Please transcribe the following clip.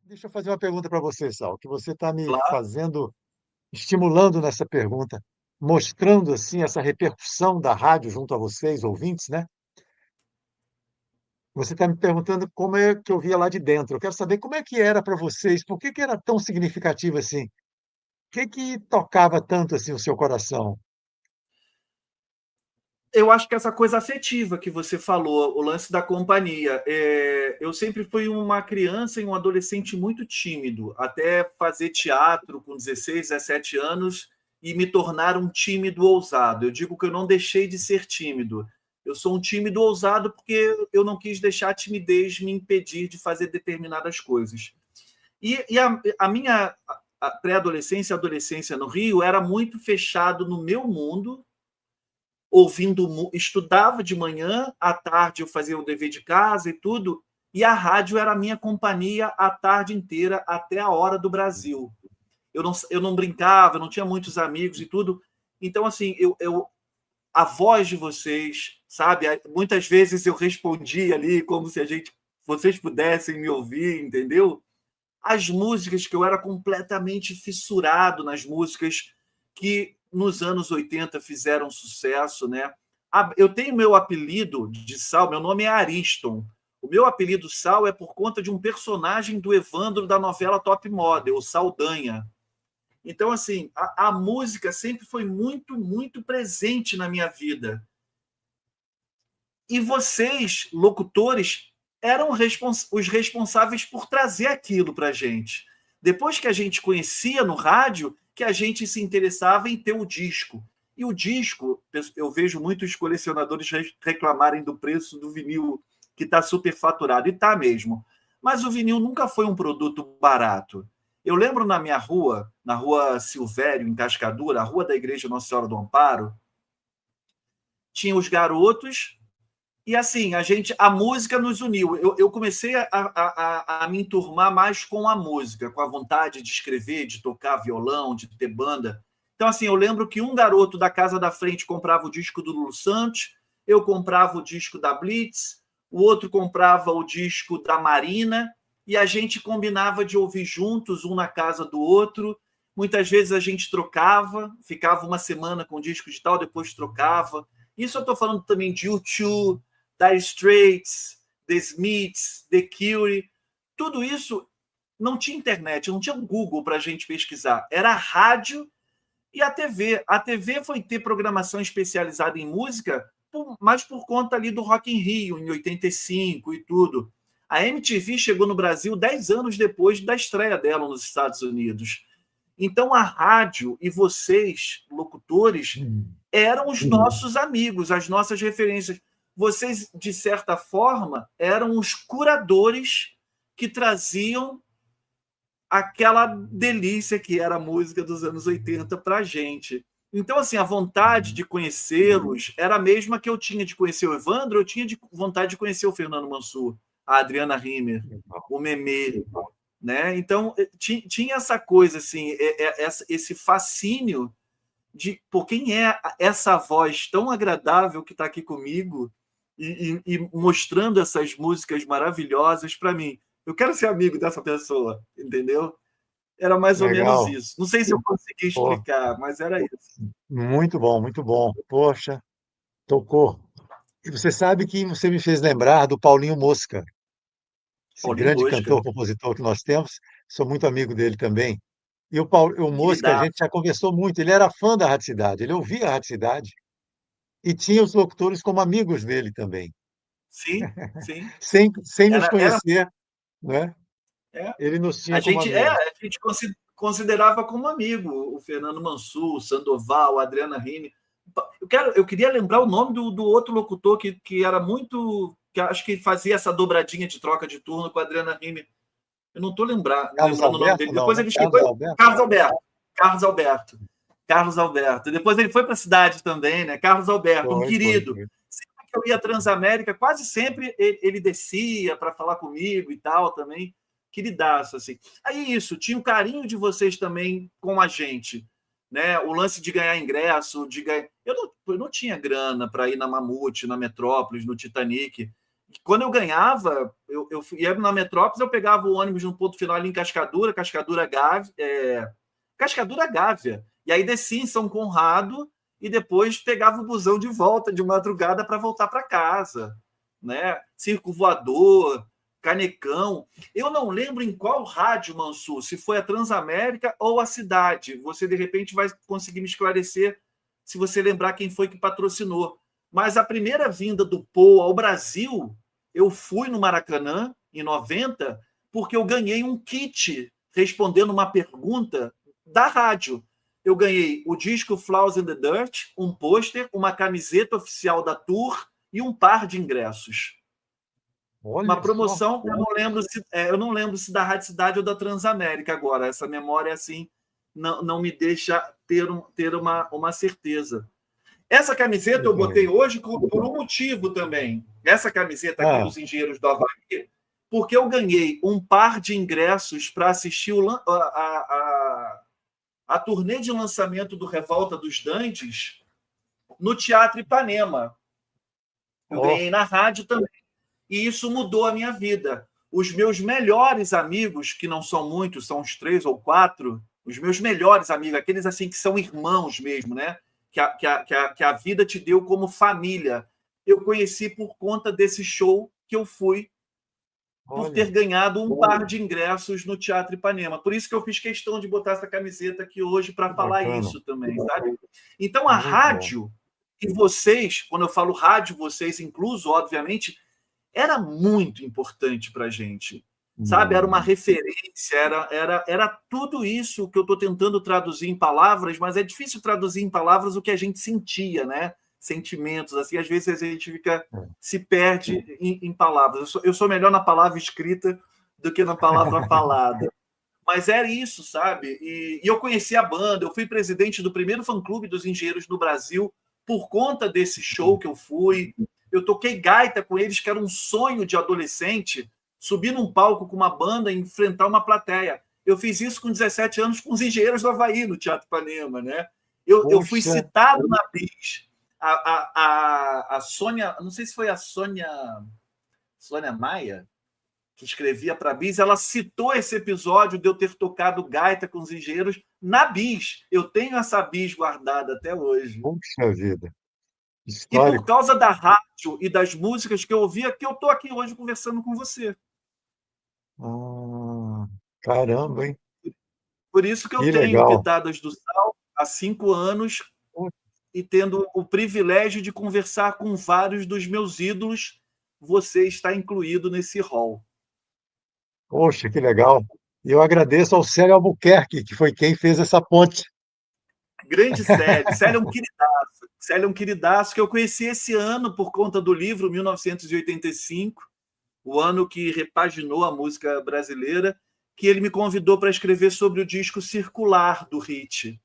Deixa eu fazer uma pergunta para você, Sal, que você está me Claro. fazendo, estimulando nessa pergunta, mostrando assim essa repercussão da rádio junto a vocês, ouvintes, né? Você está me perguntando como é que eu via lá de dentro. Eu quero saber como é que era para vocês, por que que era tão significativo assim? O que tocava tanto assim o seu coração? Eu acho que essa coisa afetiva que você falou, o lance da companhia. Eu sempre fui uma criança e um adolescente muito tímido, até fazer teatro com 16, 17 anos e me tornar um tímido ousado. Eu digo que eu não deixei de ser tímido. Eu sou um tímido ousado porque eu não quis deixar a timidez me impedir de fazer determinadas coisas. A minha pré-adolescência e adolescência no Rio era muito fechado no meu mundo, ouvindo, estudava de manhã, à tarde eu fazia o dever de casa e tudo, e a rádio era a minha companhia a tarde inteira até a hora do Brasil. Eu não brincava, eu não tinha muitos amigos e tudo, então assim, a voz de vocês, sabe? Muitas vezes eu respondia ali como se vocês pudessem me ouvir, entendeu? As músicas que eu era completamente fissurado nas músicas que nos anos 80 fizeram sucesso, né? Eu tenho meu apelido de Sal, meu nome é Ariston. O meu apelido Sal é por conta de um personagem do Evandro da novela Top Model, o Saldanha. Então, assim, a música sempre foi muito, muito presente na minha vida. E vocês, locutores, eram os responsáveis por trazer aquilo para a gente. Depois que a gente conhecia no rádio, que a gente se interessava em ter o disco. E o disco, eu vejo muitos colecionadores reclamarem do preço do vinil, que está superfaturado, e está mesmo. Mas o vinil nunca foi um produto barato. Eu lembro na rua Silvério, em Cascadura, a rua da Igreja Nossa Senhora do Amparo, tinha os garotos e assim, a música nos uniu. Eu comecei a me enturmar mais com a música, com a vontade de escrever, de tocar violão, de ter banda. Então, assim, eu lembro que um garoto da casa da frente comprava o disco do Lulu Santos, eu comprava o disco da Blitz, o outro comprava o disco da Marina, e a gente combinava de ouvir juntos, um na casa do outro. Muitas vezes a gente trocava, ficava uma semana com o disco de tal, depois trocava. Isso eu estou falando também de U2, Dire Straits, The Smiths, The Cure, tudo isso não tinha internet, não tinha Google para a gente pesquisar. Era a rádio e a TV. A TV foi ter programação especializada em música, mas por conta ali do Rock in Rio, em 85 e tudo. A MTV chegou no Brasil 10 anos depois da estreia dela nos Estados Unidos. Então, a rádio e vocês, locutores, eram os nossos amigos, as nossas referências. Vocês, de certa forma, eram os curadores que traziam aquela delícia que era a música dos anos 80 para a gente. Então, assim, a vontade de conhecê-los era a mesma que eu tinha de conhecer o Evandro, eu tinha vontade de conhecer o Fernando Mansur, a Adriana Rimmer, o Memê, né? Então, tinha essa coisa, assim, esse fascínio por quem é essa voz tão agradável que está aqui comigo e mostrando essas músicas maravilhosas para mim. Eu quero ser amigo dessa pessoa, entendeu? Era mais ou menos Legal. isso. Não sei se eu consegui Pô, explicar, mas era isso. muito bom, muito bom. Poxa, tocou. E você sabe que você me fez lembrar do Paulinho Mosca, esse Paulinho grande Mosca, cantor, compositor que nós temos. Sou muito amigo dele também. E o Mosca, a queridaço. gente já conversou muito. Ele era fã da Rádio Cidade, ele ouvia a Rádio Cidade e tinha os locutores como amigos dele também. Sim, sim. Sem nos Era conhecer, né? é. Ele nos tinha como A amigos. gente considerava como amigo o Fernando Mansur, o Sandoval, a Adriana Rime. Eu queria lembrar o nome do outro locutor que era muito, que acho que fazia essa dobradinha de troca de turno com a Adriana Rime. Eu não estou Carlos lembrando o nome Alberto, dele. não, Depois né? ele chegou. Carlos Alberto. Carlos Alberto. Carlos Alberto. Carlos Alberto. Depois ele foi para a cidade também, né? Carlos Alberto, um Foi, foi, querido. foi. Sempre que eu ia à Transamérica, quase sempre ele descia para falar comigo e tal também. Queridaço, assim. Aí isso, tinha o carinho de vocês também com a gente. Né? O lance de ganhar ingresso, de ganhar. Eu não tinha grana para ir na Mamute, na Metrópolis, no Titanic. Quando eu ganhava, eu ia na Metrópolis, eu pegava o ônibus no ponto final ali em Cascadura Gávea. E aí descia em São Conrado e depois pegava o busão de volta de madrugada para voltar para casa, né? Circo Voador, Canecão. Eu não lembro em qual rádio, Mansur, se foi a Transamérica ou a Cidade. Você, de repente, vai conseguir me esclarecer se você lembrar quem foi que patrocinou. Mas a primeira vinda do Paul ao Brasil, eu fui no Maracanã, em 90, porque eu ganhei um kit respondendo uma pergunta da rádio. Eu ganhei o disco Flowers in the Dirt, um pôster, uma camiseta oficial da Tour e um par de ingressos. Uma Olha só. promoção, eu não lembro se da Rádio Cidade ou da Transamérica agora. Essa memória assim não me deixa ter uma certeza. Essa camiseta eu botei hoje por um motivo também. Essa camiseta aqui dos Engenheiros do Havaí, porque eu ganhei um par de ingressos para assistir a turnê de lançamento do Revolta dos Dantes no Teatro Ipanema. Eu ganhei na rádio também. E isso mudou a minha vida. Os meus melhores amigos, que não são muitos, são uns 3 ou 4, os meus melhores amigos, aqueles assim que são irmãos mesmo, né? Que a vida te deu como família. Eu conheci por conta desse show que eu fui, por ter ganhado um par de ingressos no Teatro Ipanema. Por isso que eu fiz questão de botar essa camiseta aqui hoje para falar isso também, sabe? Então, a rádio, e vocês, quando eu falo rádio, vocês incluso, obviamente, era muito importante para a gente, sabe? Era uma referência, era tudo isso que eu estou tentando traduzir em palavras, mas é difícil traduzir em palavras o que a gente sentia, né? Sentimentos, assim, às vezes a gente se perde em palavras. Eu sou melhor na palavra escrita do que na palavra falada. Mas era isso, sabe? E eu conheci a banda, eu fui presidente do primeiro fã-clube dos engenheiros no Brasil por conta desse show que eu fui. Eu toquei gaita com eles, que era um sonho de adolescente, subir num palco com uma banda e enfrentar uma plateia. Eu fiz isso com 17 anos com os Engenheiros do Havaí, no Teatro Ipanema, né? Eu fui citado na Bis. A Sônia, não sei se foi a Sônia Maia, que escrevia para a Bis, ela citou esse episódio de eu ter tocado gaita com os Engenheiros na Bis. Eu tenho essa Bis guardada até hoje. Puxa vida. Histórico. E por causa da rádio e das músicas que eu ouvia, que eu estou aqui hoje conversando com você. Caramba, hein? Por isso que eu tenho Pitadas do Sal há 5 anos e tendo o privilégio de conversar com vários dos meus ídolos. Você está incluído nesse hall. Poxa, que legal. E eu agradeço ao Célio Albuquerque, que foi quem fez essa ponte. Grande Célio. Célio é um queridaço. Célio é um queridaço que eu conheci esse ano por conta do livro 1985, o ano que repaginou a música brasileira, que ele me convidou para escrever sobre o disco Circular do Hit.